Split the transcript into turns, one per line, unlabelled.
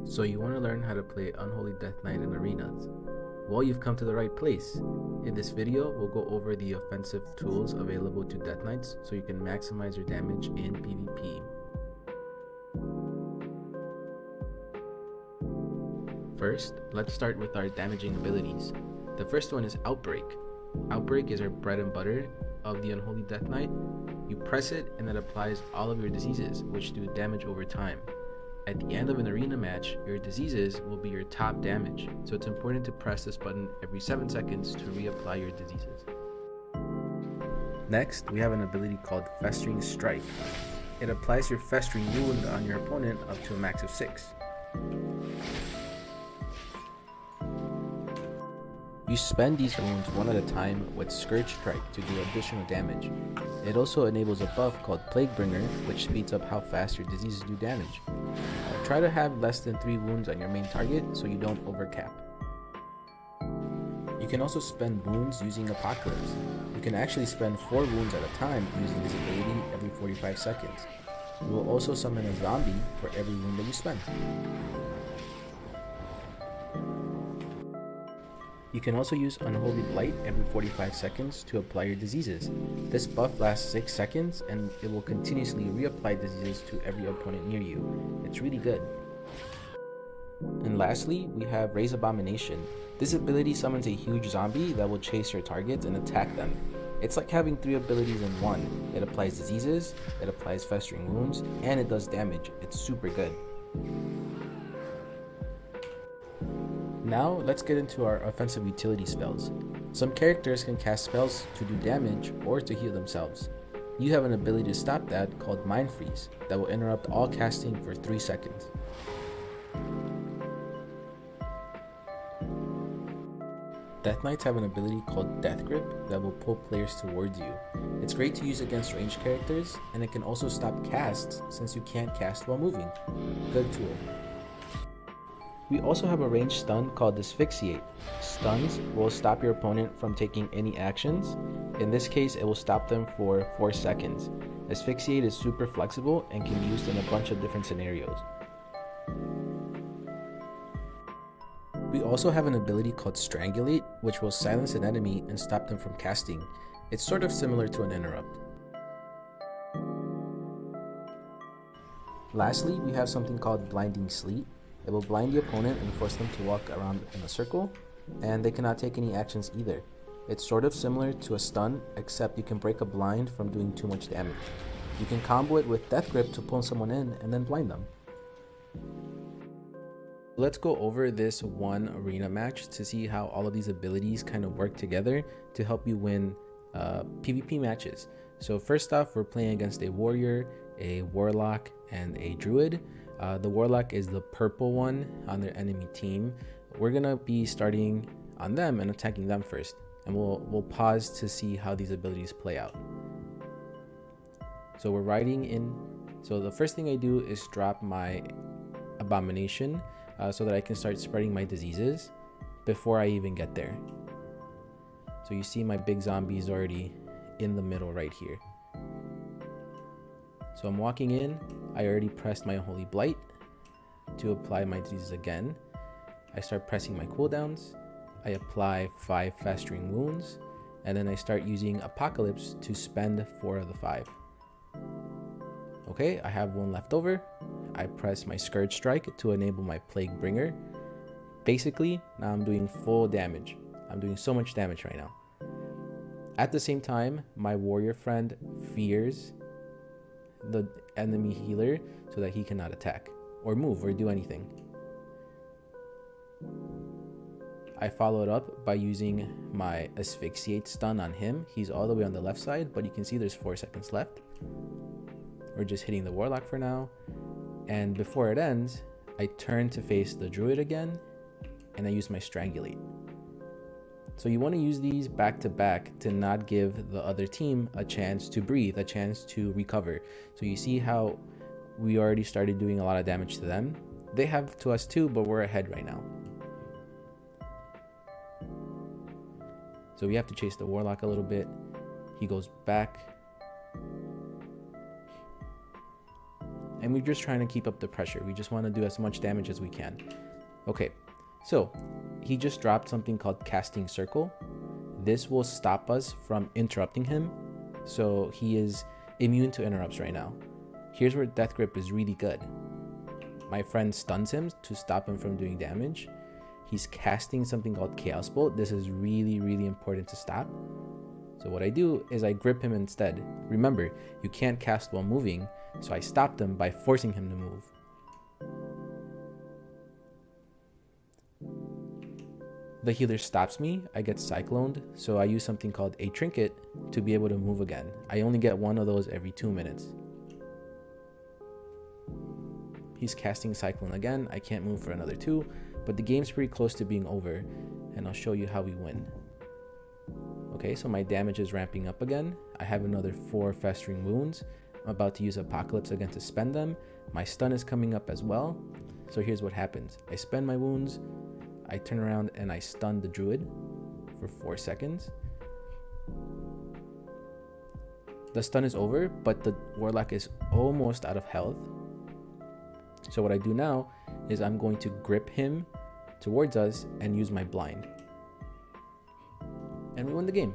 So you want to learn how to play Unholy Death Knight in arenas? Well, you've come to the right place. In this video, we'll go over the offensive tools available to Death Knights so you can maximize your damage in PvP. First, let's start with our damaging abilities. The first one is Outbreak. Outbreak is our bread and butter of the Unholy Death Knight. You press it and it applies all of your diseases, which do damage over time. At the end of an arena match, your diseases will be your top damage, so it's important to press this button every 7 seconds to reapply your diseases. Next, we have an ability called Festering Strike. It applies your Festering wound on your opponent up to a max of 6. You spend these wounds one at a time with Scourge Strike to do additional damage. It also enables a buff called Plague Bringer, which speeds up how fast your diseases do damage. Try to have less than 3 wounds on your main target so you don't overcap. You can also spend wounds using Apocalypse. You can actually spend 4 wounds at a time using this ability every 45 seconds. You will also summon a zombie for every wound that you spend. You can also use Unholy Blight every 45 seconds to apply your diseases. This buff lasts 6 seconds and it will continuously reapply diseases to every opponent near you. It's really good. And lastly, we have Raise Abomination. This ability summons a huge zombie that will chase your targets and attack them. It's like having 3 abilities in one. It applies diseases, it applies festering wounds, and it does damage. It's super good. Now, let's get into our offensive utility spells. Some characters can cast spells to do damage or to heal themselves. You have an ability to stop that called Mind Freeze that will interrupt all casting for 3 seconds. Death Knights have an ability called Death Grip that will pull players towards you. It's great to use against ranged characters, and it can also stop casts since you can't cast while moving. Good tool. We also have a ranged stun called Asphyxiate. Stuns will stop your opponent from taking any actions. In this case, it will stop them for 4 seconds. Asphyxiate is super flexible and can be used in a bunch of different scenarios. We also have an ability called Strangulate, which will silence an enemy and stop them from casting. It's sort of similar to an interrupt. Lastly, we have something called Blinding Sleet. It will blind the opponent and force them to walk around in a circle, and they cannot take any actions either. It's sort of similar to a stun, except you can break a blind from doing too much damage. You can combo it with Death Grip to pull someone in and then blind them. Let's go over this one arena match to see how all of these abilities kind of work together to help you win PvP matches. So first off, we're playing against a warrior, a warlock, and a druid. The warlock is the purple one on their enemy team. We're gonna be starting on them and attacking them first, and we'll pause to see how these abilities play out. So we're riding in. So the first thing I do is drop my abomination so that I can start spreading my diseases before I even get there. So you see my big zombies already in the middle right here. So I'm walking in. I already pressed my Unholy Blight to apply my diseases again. I start pressing my cooldowns. I apply 5 festering wounds, and then I start using Apocalypse to spend 4 of the 5. Okay, I have 1 left over. I press my Scourge Strike to enable my Plague Bringer. Basically, now I'm doing full damage. I'm doing so much damage right now. At the same time, my warrior friend fears the enemy healer so that he cannot attack or move or do anything. I follow it up by using my Asphyxiate stun on him. He's all the way on the left side, but you can see there's 4 seconds left. We're just hitting the warlock for now, and before it ends, I turn to face the druid again and I use my Strangulate. So you want to use these back to back to not give the other team a chance to breathe, a chance to recover. So you see how we already started doing a lot of damage to them. They have to us too, but we're ahead right now. So we have to chase the warlock a little bit. He goes back. And we're just trying to keep up the pressure. We just want to do as much damage as we can. Okay, so he just dropped something called Casting Circle. This will stop us from interrupting him. So he is immune to interrupts right now. Here's where Death Grip is really good. My friend stuns him to stop him from doing damage. He's casting something called Chaos Bolt. This is really, really important to stop. So what I do is I grip him instead. Remember, you can't cast while moving, so I stopped him by forcing him to move. The healer stops me, I get cycloned, so I use something called a trinket to be able to move again. I only get one of those every 2 minutes. He's casting Cyclone again. I can't move for another 2, but the game's pretty close to being over, and I'll show you how we win. Okay, so my damage is ramping up again. I have another 4 Festering Wounds. I'm about to use Apocalypse again to spend them. My stun is coming up as well. So here's what happens. I spend my wounds, I turn around and I stun the Druid for 4 seconds. The stun is over, but the Warlock is almost out of health. So what I do now is I'm going to grip him towards us and use my blind. And we win the game.